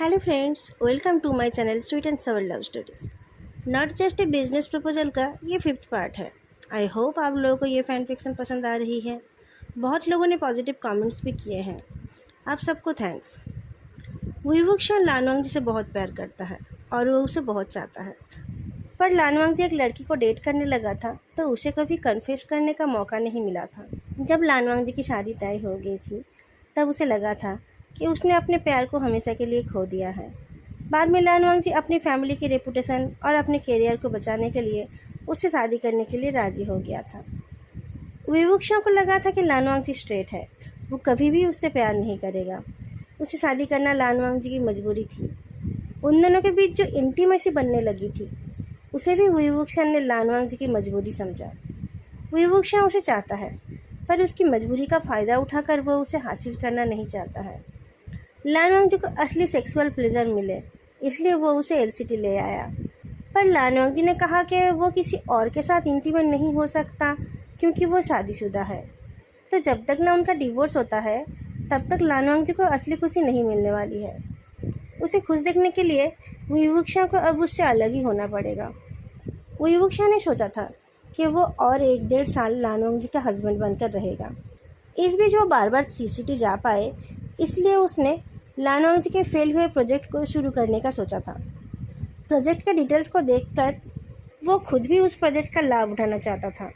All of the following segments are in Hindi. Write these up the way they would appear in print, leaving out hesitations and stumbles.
Hello friends, welcome to my channel sweet and sour love stories. Not just a business proposal का ये 5th पार्ट है। आई होप आप लोगों को ये फैन फिक्शन पसंद आ रही है। बहुत लोगों ने पॉजिटिव कमेंट्स भी किए हैं, आप सबको थैंक्स। वुईवुक्शन लानवांग जी से बहुत प्यार करता है और वो उसे बहुत चाहता है, पर लानवांग जी एक लड़की को डेट करने लगा था तो उसे कभी कन्फेस करने का मौका नहीं मिला था। जब लानवांग जी की शादी तय हो गई थी तब उसे लगा था कि उसने अपने प्यार को हमेशा के लिए खो दिया है। बाद में लानवांग जी अपनी फैमिली की रेपुटेशन और अपने करियर को बचाने के लिए उससे शादी करने के लिए राज़ी हो गया था। विवुक्षा को लगा था कि लानवांग जी स्ट्रेट है, वो कभी भी उससे प्यार नहीं करेगा। उससे शादी करना लानवांग जी की मजबूरी थी। उन दोनों के बीच जो इंटीमेसी बनने लगी थी उसे भी विवुक्षा ने लानवांग जी की मजबूरी समझा। विवुक्षा उसे चाहता है, पर उसकी मजबूरी का फ़ायदा उठाकर वो उसे हासिल करना नहीं चाहता है। लानवांग जी को असली सेक्सुअल प्लेजर मिले, इसलिए वो उसे एलसीटी ले आया। पर लानवांग जी ने कहा कि वो किसी और के साथ इंटीमेट नहीं हो सकता क्योंकि वो शादीशुदा है। तो जब तक ना उनका डिवोर्स होता है तब तक लानवांग जी को असली खुशी नहीं मिलने वाली है। उसे खुश देखने के लिए विवुक्षा को अब उससे अलग ही होना पड़ेगा। विवुक्षा ने सोचा था कि वो और 1-1.5 साल लानवांग जी का हस्बैंड बनकर रहेगा। इस बीच वो बार बार सीसिटी जा पाए, इसलिए उसने लानवांग जी के फेल हुए प्रोजेक्ट को शुरू करने का सोचा था। प्रोजेक्ट के डिटेल्स को देखकर वो खुद भी उस प्रोजेक्ट का लाभ उठाना चाहता था।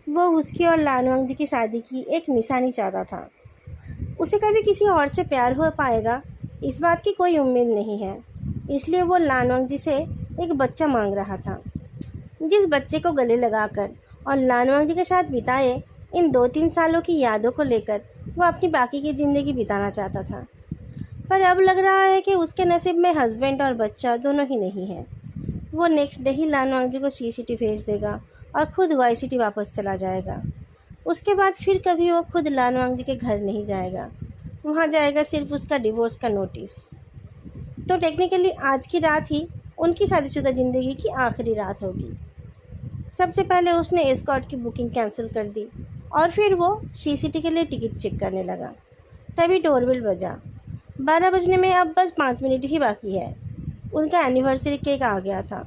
वो उसकी और लानवांग जी की शादी की एक निशानी चाहता था। उसे कभी किसी और से प्यार हो पाएगा इस बात की कोई उम्मीद नहीं है, इसलिए वो लानवांग जी से एक बच्चा मांग रहा था। जिस बच्चे को गले लगाकर और लानवांग जी के साथ बिताए इन 2-3 सालों की यादों को लेकर वो अपनी बाकी की ज़िंदगी बिताना चाहता था। पर अब लग रहा है कि उसके नसीब में हस्बैंड और बच्चा दोनों ही नहीं है। वो नेक्स्ट डे ही लानवांग जी को सीसिटी भेज देगा और खुद वाईसिटी वापस चला जाएगा। उसके बाद फिर कभी वो खुद लानवांग जी के घर नहीं जाएगा, वहाँ जाएगा सिर्फ उसका डिवोर्स का नोटिस। तो टेक्निकली आज की रात ही उनकी शादीशुदा ज़िंदगी की आखिरी रात होगी। सबसे पहले उसने एस्कॉर्ट की बुकिंग कैंसिल कर दी और फिर वो सीसिटी के लिए टिकट चेक करने लगा। तभी डोरबेल बजा। 12 बजने में अब बस 5 मिनट ही बाकी है। उनका एनिवर्सरी केक आ गया था।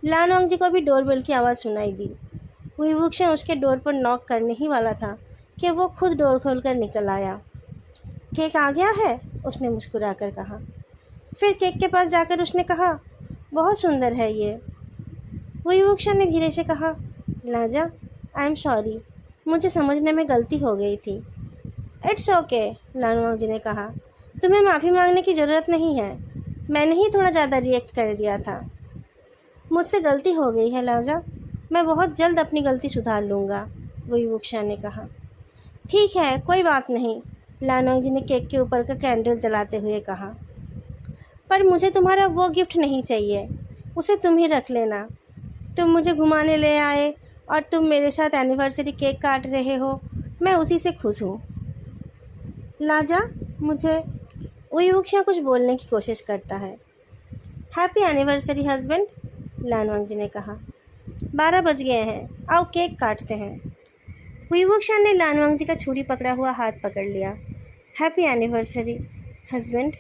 लानवांग जी को भी डोरबेल की आवाज़ सुनाई दी। विवुक्षा उसके डोर पर नॉक करने ही वाला था कि वो खुद डोर खोलकर निकल आया। केक आ गया है, उसने मुस्कुराकर कहा। फिर केक के पास जाकर उसने कहा, बहुत सुंदर है ये। विवुक्षा ने धीरे से कहा, लाजा, आई एम सॉरी, मुझे समझने में गलती हो गई थी। इट्स ओके, लानवांग जी ने कहा, तुम्हें माफ़ी मांगने की ज़रूरत नहीं है, मैंने ही थोड़ा ज़्यादा रिएक्ट कर दिया था। मुझसे गलती हो गई है लाजा, मैं बहुत जल्द अपनी गलती सुधार लूँगा, विवुक्षा ने कहा। ठीक है, कोई बात नहीं, लानवांग जी ने केक के ऊपर का कैंडल जलाते हुए कहा। पर मुझे तुम्हारा वो गिफ्ट नहीं चाहिए, उसे तुम ही रख लेना। तुम मुझे घुमाने ले आए और तुम मेरे साथ एनिवर्सरी केक काट रहे हो, मैं उसी से खुश हूँ। लाजा, मुझे विवुक्षा कुछ बोलने की कोशिश करता है। Happy anniversary husband, Lanwang ji ने कहा। 12 बज गए हैं, आओ केक काटते हैं। विवुक्षा ने लानवांग जी का छुरी पकड़ा हुआ हाथ पकड़ लिया। Happy anniversary husband.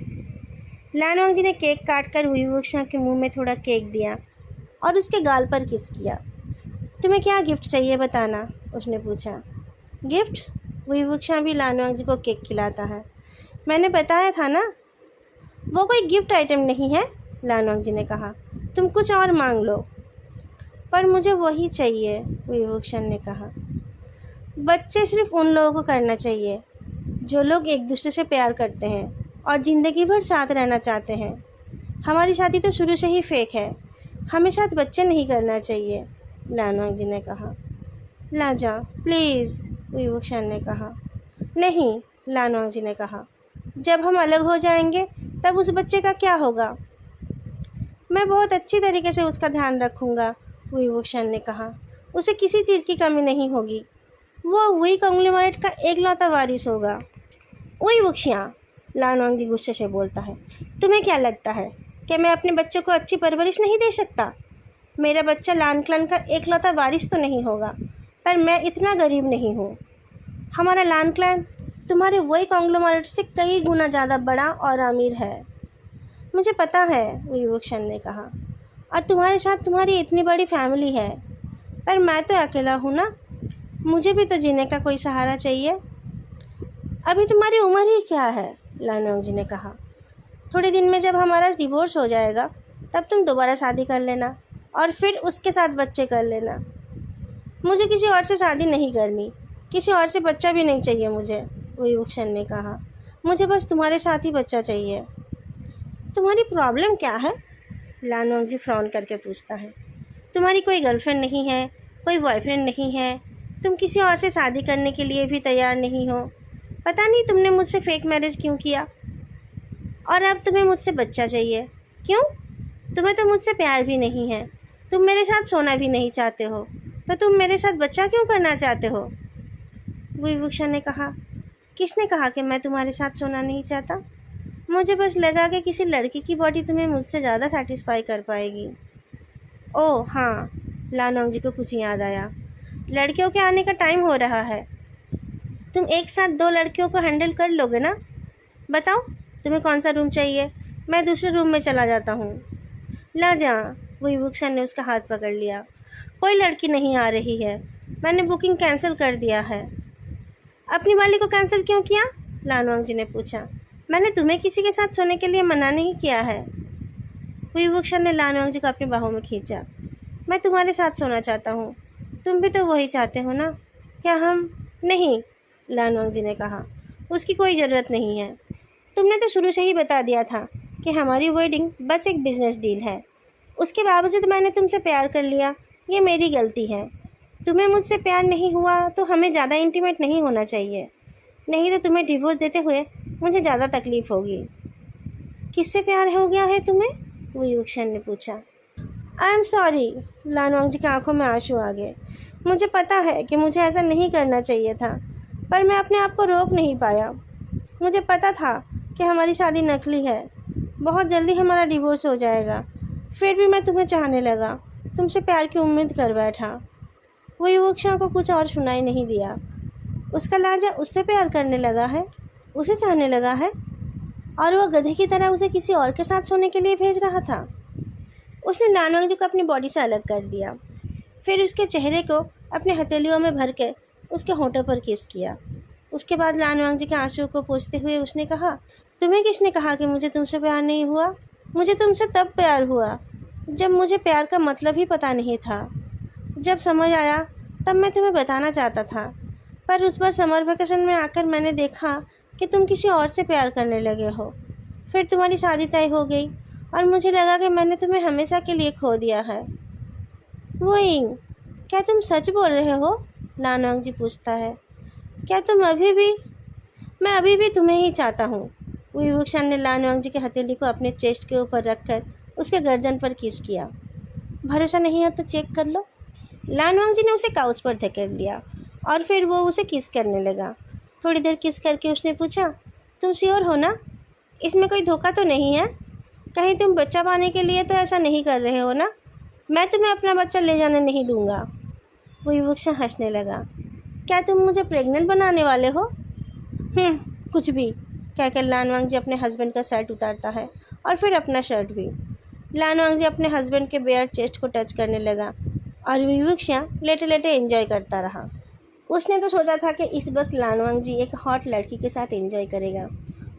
Lanwang ji ने केक काटकर विवुक्षा के मुंह में थोड़ा केक दिया और उसके गाल पर किस किया। तुम्हें क्या गिफ्ट चाहिए बताना, उसने पूछा। गिफ्ट? विवुक्षा भी लानवांग जी को केक खिलाता है। मैंने बताया था ना, वो कोई गिफ्ट आइटम नहीं है, लानवांग जी ने कहा। तुम कुछ और मांग लो। पर मुझे वही चाहिए, विवुक्षा ने कहा। बच्चे सिर्फ उन लोगों को करना चाहिए जो लोग एक दूसरे से प्यार करते हैं और ज़िंदगी भर साथ रहना चाहते हैं। हमारी शादी तो शुरू से ही फेक है, हमें साथ बच्चे नहीं करना चाहिए, लानवांग जी ने कहा। लाजा, प्लीज़, विवुक्षा ने कहा। नहीं, लानवांग जी ने कहा, जब हम अलग हो जाएंगे तब उस बच्चे का क्या होगा? मैं बहुत अच्छी तरीके से उसका ध्यान रखूँगा, विवुक्षा ने कहा। उसे किसी चीज़ की कमी नहीं होगी, वो वही कंग्लोमरेट का एकलौता वारिस होगा। विवुक्षा, लानवांग जी गुस्से से बोलता है, तुम्हें क्या लगता है कि मैं अपने बच्चों को अच्छी परवरिश नहीं दे सकता? मेरा बच्चा लान क्लान का एकलौता वारिस तो नहीं होगा, पर मैं इतना गरीब नहीं हूँ। हमारा लान क्लान तुम्हारे वही कॉन्ग्लोमरेट से कई गुना ज़्यादा बड़ा और अमीर है। मुझे पता है, विभूषण ने कहा, और तुम्हारे साथ तुम्हारी इतनी बड़ी फैमिली है, पर मैं तो अकेला हूँ ना, मुझे भी तो जीने का कोई सहारा चाहिए। अभी तुम्हारी उम्र ही क्या है, लानोंग जी ने कहा। थोड़े दिन में जब हमारा डिवोर्स हो जाएगा तब तुम दोबारा शादी कर लेना और फिर उसके साथ बच्चे कर लेना। मुझे किसी और से शादी नहीं करनी, किसी और से बच्चा भी नहीं चाहिए मुझे, विभूषण ने कहा। मुझे बस तुम्हारे साथ ही बच्चा चाहिए। तुम्हारी प्रॉब्लम क्या है, लानोंग जी फ्रॉन करके पूछता है। तुम्हारी कोई गर्लफ्रेंड नहीं है, कोई बॉयफ्रेंड नहीं है, तुम किसी और से शादी करने के लिए भी तैयार नहीं हो। पता नहीं तुमने मुझसे फेक मैरिज क्यों किया, और अब तुम्हें मुझसे बच्चा चाहिए। क्यों? तुम्हें तो मुझसे प्यार भी नहीं है, तुम मेरे साथ सोना भी नहीं चाहते हो, तो तुम मेरे साथ बच्चा क्यों करना चाहते हो? विभूषण ने कहा। किसने कहा कि मैं तुम्हारे साथ सोना नहीं चाहता? मुझे बस लगा कि किसी लड़की की बॉडी तुम्हें मुझसे ज़्यादा सेटिस्फाई कर पाएगी। ओह हाँ, लानोंग जी को कुछ याद आया। लड़कियों के आने का टाइम हो रहा है। तुम एक साथ 2 लड़कियों को हैंडल कर लोगे ना? बताओ तुम्हें कौन सा रूम चाहिए, मैं दूसरे रूम में चला जाता हूँ। ला जा, विभूषण ने उसका हाथ पकड़ लिया। कोई लड़की नहीं आ रही है, मैंने बुकिंग कैंसिल कर दिया है। अपनी वाली को कैंसिल क्यों किया? लानोंग जी ने पूछा। मैंने तुम्हें किसी के साथ सोने के लिए मना नहीं किया है। विभूषण ने लानोंग जी को अपनी बाहों में खींचा। मैं तुम्हारे साथ सोना चाहता हूँ, तुम भी तो वही चाहते हो ना? क्या हम? नहीं, लानोंग जी ने कहा, उसकी कोई ज़रूरत नहीं है। तुमने तो शुरू से ही बता दिया था कि हमारी वेडिंग बस एक बिजनेस डील है। उसके बावजूद मैंने तुमसे प्यार कर लिया, ये मेरी गलती है। तुम्हें मुझसे प्यार नहीं हुआ तो हमें ज़्यादा इंटीमेट नहीं होना चाहिए, नहीं तो तुम्हें डिवोर्स देते हुए मुझे ज़्यादा तकलीफ़ होगी। किससे प्यार हो गया है तुम्हें? विभूषण ने पूछा। आई एम सॉरी, लानोंग जी की आंखों में आंसू आ गए। मुझे पता है कि मुझे ऐसा नहीं करना चाहिए था, पर मैं अपने आप को रोक नहीं पाया। मुझे पता था कि हमारी शादी नकली है, बहुत जल्दी हमारा डिवोर्स हो जाएगा, फिर भी मैं तुम्हें चाहने लगा, तुमसे प्यार की उम्मीद कर बैठा। विभूषण को कुछ और सुनाई नहीं दिया। उसका लाजा उससे प्यार करने लगा है, उसे चाहने लगा है, और वह गधे की तरह उसे किसी और के साथ सोने के लिए भेज रहा था। उसने लानोंग जी को अपनी बॉडी से अलग कर दिया, फिर उसके चेहरे को अपने हथेलियों में भर के उसके होंठों पर किस किया। उसके बाद लानोंग जी के आंसू को पोंछते हुए उसने कहा, तुम्हें किसने कहा कि मुझे तुमसे प्यार नहीं हुआ? मुझे तुमसे तब प्यार हुआ जब मुझे प्यार का मतलब ही पता नहीं था। जब समझ आया तब मैं तुम्हें बताना चाहता था, पर उस बार समर वेकेशन में आकर मैंने देखा कि तुम किसी और से प्यार करने लगे हो। फिर तुम्हारी शादी तय हो गई और मुझे लगा कि मैंने तुम्हें हमेशा के लिए खो दिया है। वोइंग, क्या तुम सच बोल रहे हो? लानोंग जी पूछता है। क्या तुम अभी भी? मैं अभी भी तुम्हें ही चाहता हूँ। विभूषण ने लानोंग जी के हथेली को अपने चेस्ट के ऊपर रखकर उसके गर्दन पर किस किया। भरोसा नहीं है तो चेक कर लो। लानोंग जी ने उसे काउच पर धकेल दिया और फिर वो उसे किस करने लगा। थोड़ी देर किस करके उसने पूछा, तुम श्योर हो ना? इसमें कोई धोखा तो नहीं है? कहीं तुम बच्चा पाने के लिए तो ऐसा नहीं कर रहे हो ना? मैं तुम्हें अपना बच्चा ले जाने नहीं दूंगा। विभूषण हंसने लगा। क्या तुम मुझे प्रेग्नेंट बनाने वाले हो? कुछ भी, कहकर लानोंग जी अपने हस्बैंड का शर्ट उतारता है और फिर अपना शर्ट भी। लानोंग जी अपने हस्बैंड के बेयर चेस्ट को टच करने लगा और विभूषण लेटे लेटे एंजॉय करता रहा। उसने तो सोचा था कि इस वक्त लानोंग जी एक हॉट लड़की के साथ एंजॉय करेगा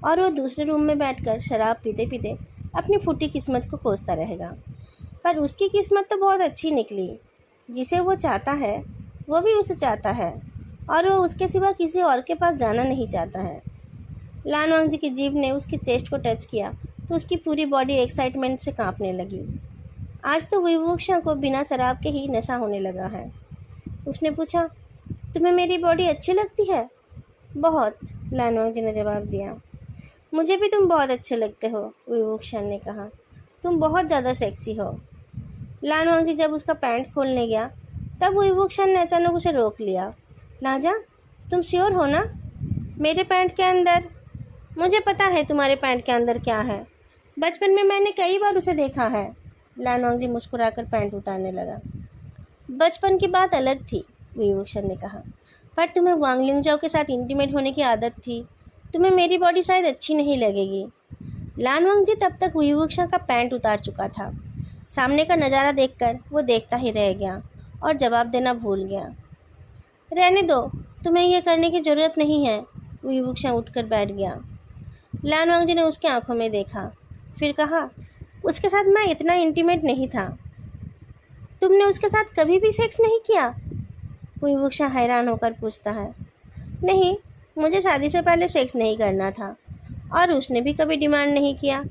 और वो दूसरे रूम में बैठकर शराब पीते पीते अपनी फूटी किस्मत को कोसता रहेगा। पर उसकी किस्मत तो बहुत अच्छी निकली। जिसे वो चाहता है वो भी उसे चाहता है और वो उसके सिवा किसी और के पास जाना नहीं चाहता है। लानोंग जी की जीभ ने उसके चेस्ट को टच किया तो उसकी पूरी बॉडी एक्साइटमेंट से कांपने लगी। आज तो विभूषण को बिना शराब के ही नशा होने लगा है। उसने पूछा, तुम्हें मेरी बॉडी अच्छी लगती है? बहुत, लानोंग जी ने जवाब दिया। मुझे भी तुम बहुत अच्छे लगते हो, विभूषण ने कहा। तुम बहुत ज़्यादा सेक्सी हो। लानोंग जी जब उसका पैंट खोलने गया तब विभूषण ने अचानक उसे रोक लिया। लाजा, तुम श्योर हो ना? मेरे पैंट के अंदर? मुझे पता है तुम्हारे पैंट के अंदर क्या है। बचपन में मैंने कई बार उसे देखा है। लानोंग जी मुस्कुराकर पैंट उतारने लगा। बचपन की बात अलग थी, विभूषण ने कहा, पर तुम्हें वांग लिंगजाओ के साथ इंटीमेट होने की आदत थी। तुम्हें मेरी बॉडी शायद अच्छी नहीं लगेगी। लानवांग जी तब तक वुईवुक्शा का पैंट उतार चुका था। सामने का नज़ारा देखकर वो देखता ही रह गया और जवाब देना भूल गया। रहने दो, तुम्हें यह करने की ज़रूरत नहीं है। वुईवुक्शा उठकर बैठ गया। लानवांग जी ने उसकी आंखों में देखा, फिर कहा, उसके साथ मैं इतना इंटीमेट नहीं था। तुमने उसके साथ कभी भी सेक्स नहीं किया? वुईवुक्शा हैरान होकर पूछता है। नहीं, मुझे शादी से पहले सेक्स नहीं करना था और उसने भी कभी डिमांड नहीं किया।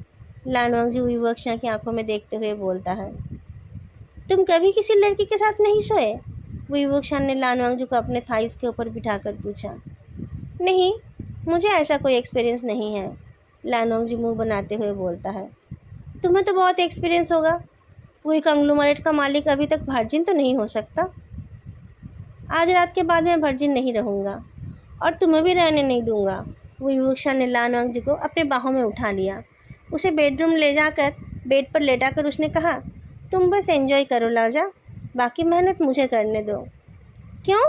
लानवांग जी वुईवुक्शा की आंखों में देखते हुए बोलता है। तुम कभी किसी लड़की के साथ नहीं सोए? वुईवुक्शा ने लानवांग जी को अपने थाइस के ऊपर बिठाकर पूछा। नहीं, मुझे ऐसा कोई एक्सपीरियंस नहीं है। लानवांग जी मुंह बनाते हुए बोलता है। तुम्हें तो बहुत एक्सपीरियंस होगा। वही कंग्लोमरेट का मालिक अभी तक वर्जिन तो नहीं हो सकता। आज रात के बाद मैं वर्जिन नहीं रहूँगा और तुम्हें भी रहने नहीं दूंगा। वुईवुक्शा ने लानवांग जी को अपने बाहों में उठा लिया। उसे बेडरूम ले जाकर बेड पर लेटाकर उसने कहा, तुम बस एंजॉय करो लाजा, बाकी मेहनत मुझे करने दो। क्यों?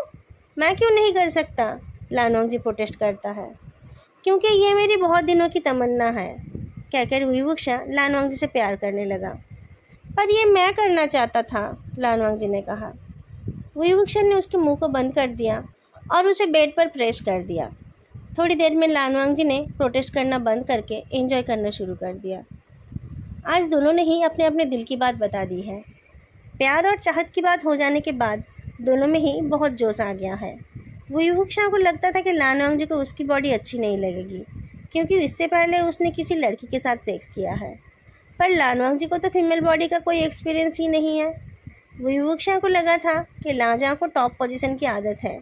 मैं क्यों नहीं कर सकता? लानवांग जी प्रोटेस्ट करता है। क्योंकि ये मेरी बहुत दिनों की तमन्ना है, कहकर वुईवुक्शा लानवांग जी से प्यार करने लगा। पर ये मैं करना चाहता था, लानवांग जी ने कहा। वुईवुक्शा ने उसके मुंह को बंद कर दिया और उसे बेड पर प्रेस कर दिया। थोड़ी देर में लानवांग जी ने प्रोटेस्ट करना बंद करके एंजॉय करना शुरू कर दिया। आज दोनों ने ही अपने अपने दिल की बात बता दी है। प्यार और चाहत की बात हो जाने के बाद दोनों में ही बहुत जोश आ गया है। वुईवुक्शा को लगता था कि लानवांग जी को उसकी बॉडी अच्छी नहीं लगेगी, क्योंकि इससे पहले उसने किसी लड़की के साथ सेक्स किया है। पर लानवांग जी को तो फीमेल बॉडी का कोई एक्सपीरियंस ही नहीं है। वुईवुक्शा को लगा था कि लाजा को टॉप पोजीशन की आदत है,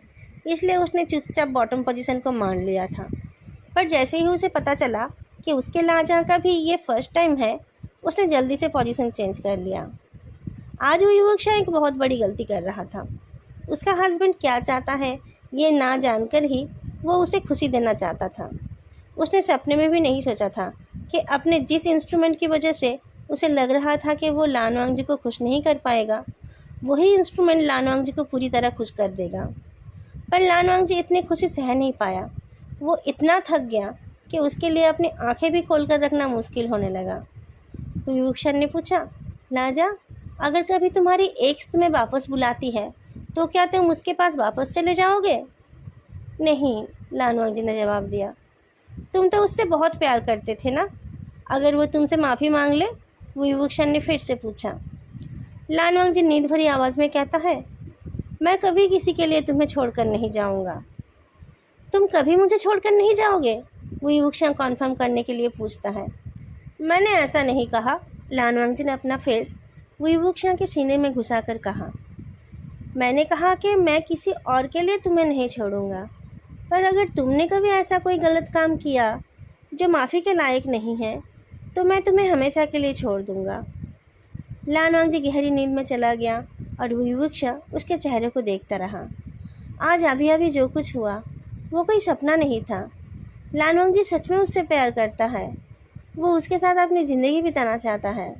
इसलिए उसने चुपचाप बॉटम पोजीशन को मान लिया था। पर जैसे ही उसे पता चला कि उसके लाजा का भी ये फर्स्ट टाइम है, उसने जल्दी से पोजीशन चेंज कर लिया। आज वुईवुक्शा एक बहुत बड़ी गलती कर रहा था। उसका हस्बैंड क्या चाहता है ये ना जानकर ही वो उसे खुशी देना चाहता था। उसने सपने में भी नहीं सोचा था कि अपने जिस इंस्ट्रूमेंट की वजह से उसे लग रहा था कि वो लानवांग जी को खुश नहीं कर पाएगा, वही इंस्ट्रूमेंट लानवांग जी को पूरी तरह खुश कर देगा। पर लानवांग जी इतनी खुशी सह नहीं पाया। वो इतना थक गया कि उसके लिए अपनी आंखें भी खोलकर रखना मुश्किल होने लगा। वुईवुक्शा ने पूछा, लाजा, अगर कभी तुम्हारी एक्स तुम्हें वापस बुलाती है तो क्या तुम उसके पास वापस चले जाओगे? नहीं, लानवांग जी ने जवाब दिया। तुम तो उससे बहुत प्यार करते थे ना? अगर वो तुमसे माफ़ी मांग ले? वुईवुक्शा ने फिर से पूछा। लानवांग जी नींद भरी आवाज़ में कहता है, मैं कभी किसी के लिए तुम्हें छोड़कर नहीं जाऊंगा। तुम कभी मुझे छोड़कर नहीं जाओगे? वुईवुक्शा कॉन्फर्म करने के लिए पूछता है। मैंने ऐसा नहीं कहा। लानवांग जी ने अपना फेस वुईवुक्शा के सीने में घुसाकर कहा। मैंने कहा कि मैं किसी और के लिए तुम्हें नहीं छोड़ूंगा, पर अगर तुमने कभी ऐसा कोई गलत काम किया जो माफ़ी के लायक नहीं है तो मैं तुम्हें हमेशा के लिए छोड़ दूंगा। लानवांग जी गहरी नींद में चला गया और वुईवुक्शा उसके चेहरे को देखता रहा। आज अभी अभी जो कुछ हुआ वो कोई सपना नहीं था। लानवांग जी सच में उससे प्यार करता है। वो उसके साथ अपनी ज़िंदगी बिताना चाहता है।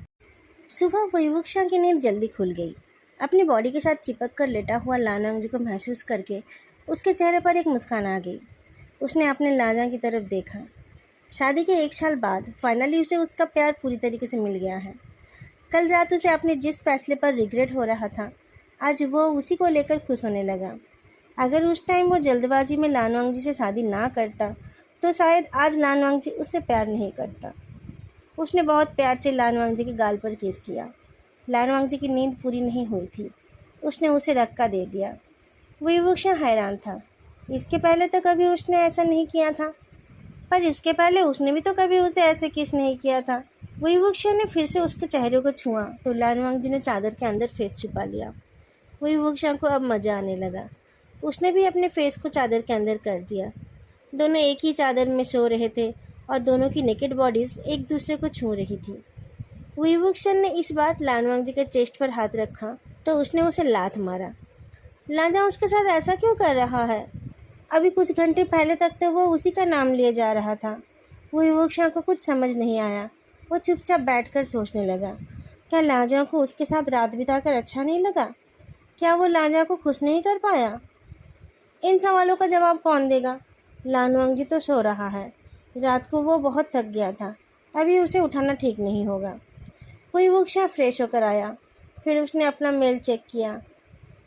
सुबह वुईवुक्शा की नींद जल्दी खुल गई। अपनी बॉडी के साथ चिपक कर लेटा हुआ लानवांग जी को महसूस करके उसके चेहरे पर एक मुस्कान आ गई। उसने अपने लाजा की तरफ देखा। शादी के 1 साल बाद फाइनली उसे उसका प्यार पूरी तरीके से मिल गया है। कल रात उसे अपने जिस फैसले पर रिग्रेट हो रहा था, आज वो उसी को लेकर खुश होने लगा। अगर उस टाइम वो जल्दबाजी में लानवांग जी से शादी ना करता तो शायद आज लानवांग जी उससे प्यार नहीं करता। उसने बहुत प्यार से लानवांग जी के गाल पर किस किया। लानवांग जी की नींद पूरी नहीं हुई थी। उसने उसे धक्का दे दिया। वुईवुक्शा हैरान था। इसके पहले तो कभी उसने ऐसा नहीं किया था, पर इसके पहले उसने भी तो कभी उसे ऐसे किस नहीं किया था। वुईवुक्शा ने फिर से उसके चेहरे को छुआ तो लानवांग जी ने चादर के अंदर फेस छुपा लिया। वुईवुक्शा को अब मज़ा आने लगा। उसने भी अपने फेस को चादर के अंदर कर दिया। दोनों एक ही चादर में सो रहे थे और दोनों की नेकेड बॉडीज़ एक दूसरे को छू रही थी। वुईवुक्शा ने इस बार लानवांग जी के चेस्ट पर हाथ रखा तो उसने उसे लात मारा। लाजा उसके साथ ऐसा क्यों कर रहा है? अभी कुछ घंटे पहले तक तो वो उसी का नाम लिए जा रहा था। वुईवुक्शा को कुछ समझ नहीं आया। वो चुपचाप बैठकर सोचने लगा, क्या लाजा को उसके साथ रात बिताकर अच्छा नहीं लगा? क्या वो लाजा को खुश नहीं कर पाया? इन सवालों का जवाब कौन देगा? लानवांग जी तो सो रहा है। रात को वो बहुत थक गया था। अभी उसे उठाना ठीक नहीं होगा। वही वुक्शा फ्रेश होकर आया। फिर उसने अपना मेल चेक किया।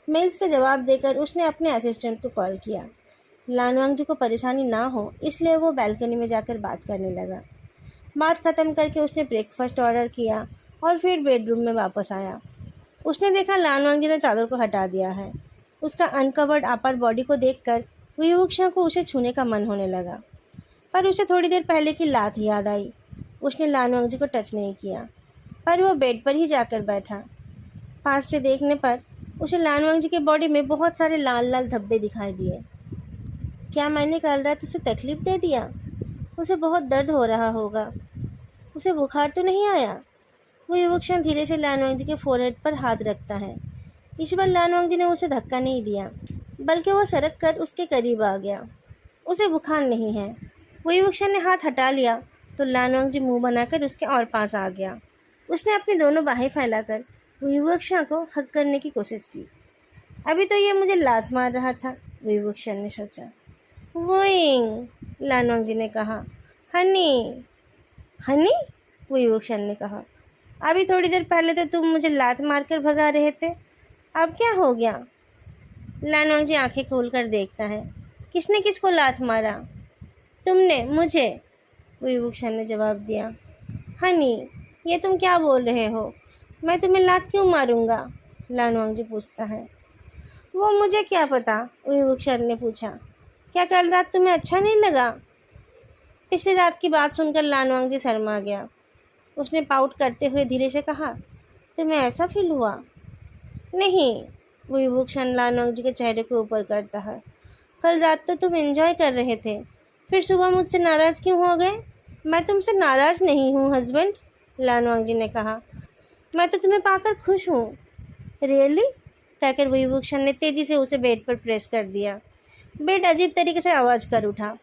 मेल्स का जवाब देकर उसने अपने असिस्टेंट को कॉल किया। लानवांग जी को परेशानी ना हो इसलिए वो बालकनी में जाकर बात करने लगा। बात ख़त्म करके उसने ब्रेकफास्ट ऑर्डर किया और फिर बेडरूम में वापस आया। उसने देखा लानवांग जी ने चादर को हटा दिया है। उसका अनकवर्ड अपर बॉडी को देखकर विवुक्षा को उसे छूने का मन होने लगा, पर उसे थोड़ी देर पहले की लात याद आई। उसने लानवांग जी को टच नहीं किया, पर वह बेड पर ही जाकर बैठा। पास से देखने पर उसे लानवांग जी के बॉडी में बहुत सारे लाल लाल धब्बे दिखाई दिए। क्या मैंने कल रात उसे तकलीफ दे दिया? उसे बहुत दर्द हो रहा होगा। उसे बुखार तो नहीं आया? वो युवक धीरे से लानवांग जी के फोरहेड पर हाथ रखता है। इस बार लानवांग जी ने उसे धक्का नहीं दिया, बल्कि वो सरक कर उसके करीब आ गया। उसे बुखार नहीं है। वो युवक ने हाथ हटा लिया तो लानवांग जी मुंह बनाकर उसके और पास आ गया। उसने अपनी दोनों बाहें फैलाकर युवक को हक करने की कोशिश की। अभी तो ये मुझे लात मार रहा था, युवक ने सोचा। वोइंग, लानवांग जी ने कहा। हनी, हनी, युवक ने कहा। अभी थोड़ी देर पहले तो तुम मुझे लात मारकर भगा रहे थे, अब क्या हो गया? लानवांग जी आंखें खोलकर देखता है। किसने किसको लात मारा? तुमने मुझे, युवक ने जवाब दिया। हनी, ये तुम क्या बोल रहे हो? मैं तुम्हें लात क्यों मारूंगा? लानवांग जी पूछता है। वो मुझे क्या पता, युवक ने पूछा। क्या कल रात तुम्हें अच्छा नहीं लगा? पिछली रात की बात सुनकर लानवांग जी शर्मा गया। उसने पाउट करते हुए धीरे से कहा, तुम्हें ऐसा फील हुआ? नहीं, वो युवक लानवांग जी के चेहरे के ऊपर करता है। कल रात तो तुम एंजॉय कर रहे थे, फिर सुबह मुझसे नाराज़ क्यों हो गए? मैं तुमसे नाराज़ नहीं हूँ हस्बैंड, लानवांग जी ने कहा। मैं तो तुम्हें पाकर खुश हूँ। रियली? कहकर वो युवक ने तेज़ी से उसे बेड पर प्रेस कर दिया। बेड अजीब तरीके से आवाज़ कर उठा।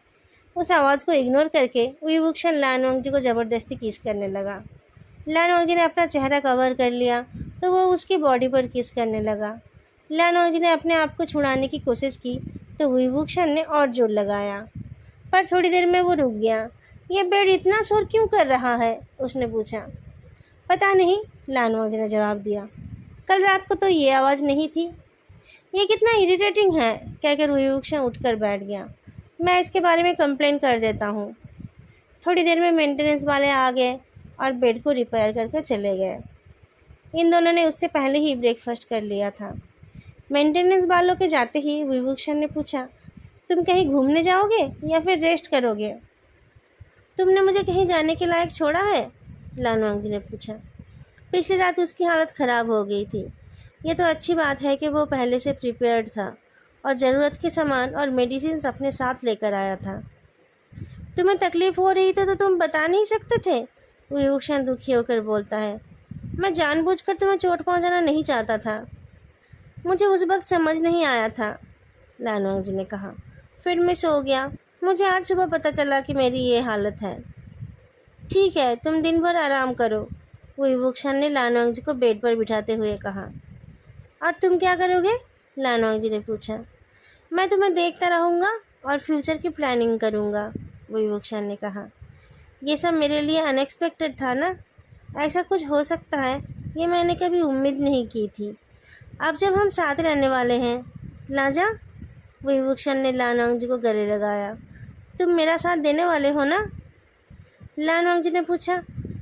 उस आवाज़ को इग्नोर करके युवक लानवांग जी को ज़बरदस्ती किस करने लगा। लानवांग जी ने अपना चेहरा कवर कर लिया तो वो उसकी बॉडी पर किस करने लगा। लानवांग जी ने अपने आप को छुड़ाने की कोशिश की तो युवक ने और जोर लगाया, पर थोड़ी देर में वो रुक गया। ये बेड इतना शोर क्यों कर रहा है? उसने पूछा। पता नहीं, लानवांग जी ने जवाब दिया। कल रात को तो ये आवाज़ नहीं थी। ये कितना इरिटेटिंग है, कहकर युवक उठकर बैठ गया। मैं इसके बारे में कंप्लेन कर देता हूँ। थोड़ी देर में मेंटेनेंस वाले आ गए और बेड को रिपेयर करके चले गए। इन दोनों ने उससे पहले ही ब्रेकफास्ट कर लिया था। मेंटेनेंस वालों के जाते ही विभूषण ने पूछा, तुम कहीं घूमने जाओगे या फिर रेस्ट करोगे? तुमने मुझे कहीं जाने के लायक छोड़ा है? लानवांग जी ने पूछा। पिछली रात उसकी हालत ख़राब हो गई थी। ये तो अच्छी बात है कि वो पहले से प्रिपेयर्ड था और ज़रूरत के सामान और मेडिसिन अपने साथ लेकर आया था। तुम्हें तकलीफ़ हो रही तो तुम बता नहीं सकते थे? विभूषण दुखी होकर बोलता है। मैं जानबूझकर तुम्हें चोट पहुंचाना नहीं चाहता था। मुझे उस वक्त समझ नहीं आया था, लानवांग जी ने कहा। फिर मैं सो गया। मुझे आज सुबह पता चला कि मेरी ये हालत है। ठीक है, तुम दिन भर आराम करो, विभूषण ने लानवांग जी को बेड पर बिठाते हुए कहा। और तुम क्या करोगे? लानवांग जी ने पूछा। मैं तुम्हें देखता रहूँगा और फ्यूचर की प्लानिंग करूँगा, विभूषण ने कहा। ये सब मेरे लिए अनएक्सपेक्टेड था ना। ऐसा कुछ हो सकता है ये मैंने कभी उम्मीद नहीं की थी। अब जब हम साथ रहने वाले हैं, लाजा, विभूषण ने लानवांग जी को गले लगाया। तुम मेरा साथ देने वाले हो ना? लानवांग जी ने पूछा।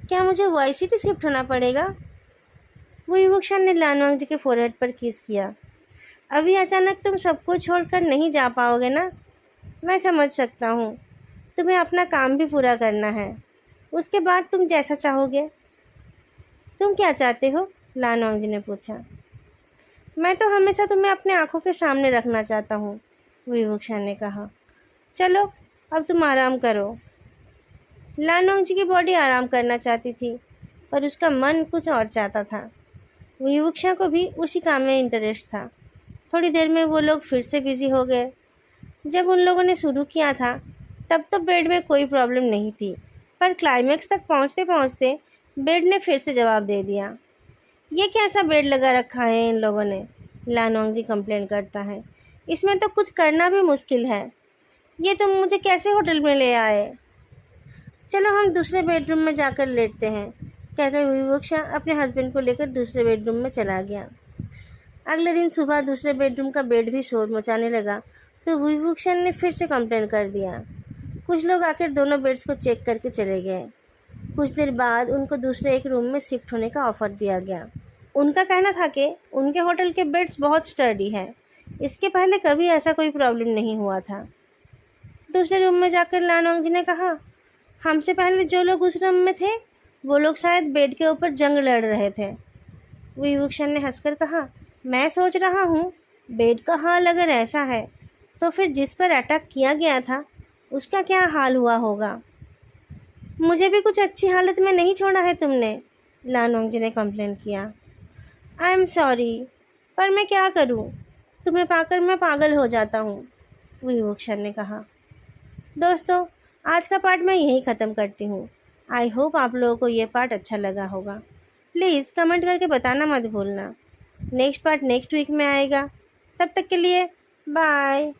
क्या मुझे वाई सिटी शिफ्ट होना पड़ेगा? विभूषण ने लानवांग जी के फोरहेड पर किस किया। अभी अचानक तुम सबको छोड़कर नहीं जा पाओगे ना? मैं समझ सकता हूँ। तुम्हें अपना काम भी पूरा करना है। उसके बाद तुम जैसा चाहोगे। तुम क्या चाहते हो? लानवांग जी ने पूछा। मैं तो हमेशा तुम्हें अपने आंखों के सामने रखना चाहता हूँ, विभूषण ने कहा। चलो, अब तुम आराम करो। लानवांग जी की बॉडी आराम करना चाहती थी, पर उसका मन कुछ और चाहता था। विभूषण को भी उसी काम में इंटरेस्ट था। थोड़ी देर में वो लोग फिर से बिजी हो गए। जब उन लोगों ने शुरू किया था तब तो बेड में कोई प्रॉब्लम नहीं थी, पर क्लाइमैक्स तक पहुंचते पहुंचते बेड ने फिर से जवाब दे दिया। ये कैसा बेड लगा रखा है इन लोगों ने? लानवांग जी कंप्लेन करता है। इसमें तो कुछ करना भी मुश्किल है। ये तुम मुझे कैसे होटल में ले आए? चलो हम दूसरे बेडरूम में जाकर लेटते हैं, कहकर विवक्षा अपने हस्बैंड को लेकर दूसरे बेडरूम में चला गया। अगले दिन सुबह दूसरे बेडरूम का बेड भी शोर मचाने लगा तो विभूषण ने फिर से कंप्लेन कर दिया। कुछ लोग आकर दोनों बेड्स को चेक करके चले गए। कुछ देर बाद उनको दूसरे एक रूम में शिफ्ट होने का ऑफ़र दिया गया। उनका कहना था कि उनके होटल के बेड्स बहुत स्टडी हैं, इसके पहले कभी ऐसा कोई प्रॉब्लम नहीं हुआ था। दूसरे रूम में जाकर लानोंग जी ने कहा, हमसे पहले जो लोग उस रूम में थे वो लोग शायद बेड के ऊपर जंग लड़ रहे थे। विभूषण ने हंसकर कहा, मैं सोच रहा हूँ बेड का हाल अगर ऐसा है तो फिर जिस पर अटैक किया गया था उसका क्या हाल हुआ होगा। मुझे भी कुछ अच्छी हालत में नहीं छोड़ा है तुमने, लानोंग जी ने कंप्लेन किया। आई एम सॉरी, पर मैं क्या करूँ, तुम्हें पाकर मैं पागल हो जाता हूँ, विभूषण ने कहा। दोस्तों, आज का पार्ट मैं यहीं ख़त्म करती हूँ। आई होप आप लोगों को ये पार्ट अच्छा लगा होगा। प्लीज़ कमेंट करके बताना मत भूलना। नेक्स्ट पार्ट नेक्स्ट वीक में आएगा। तब तक के लिए बाय।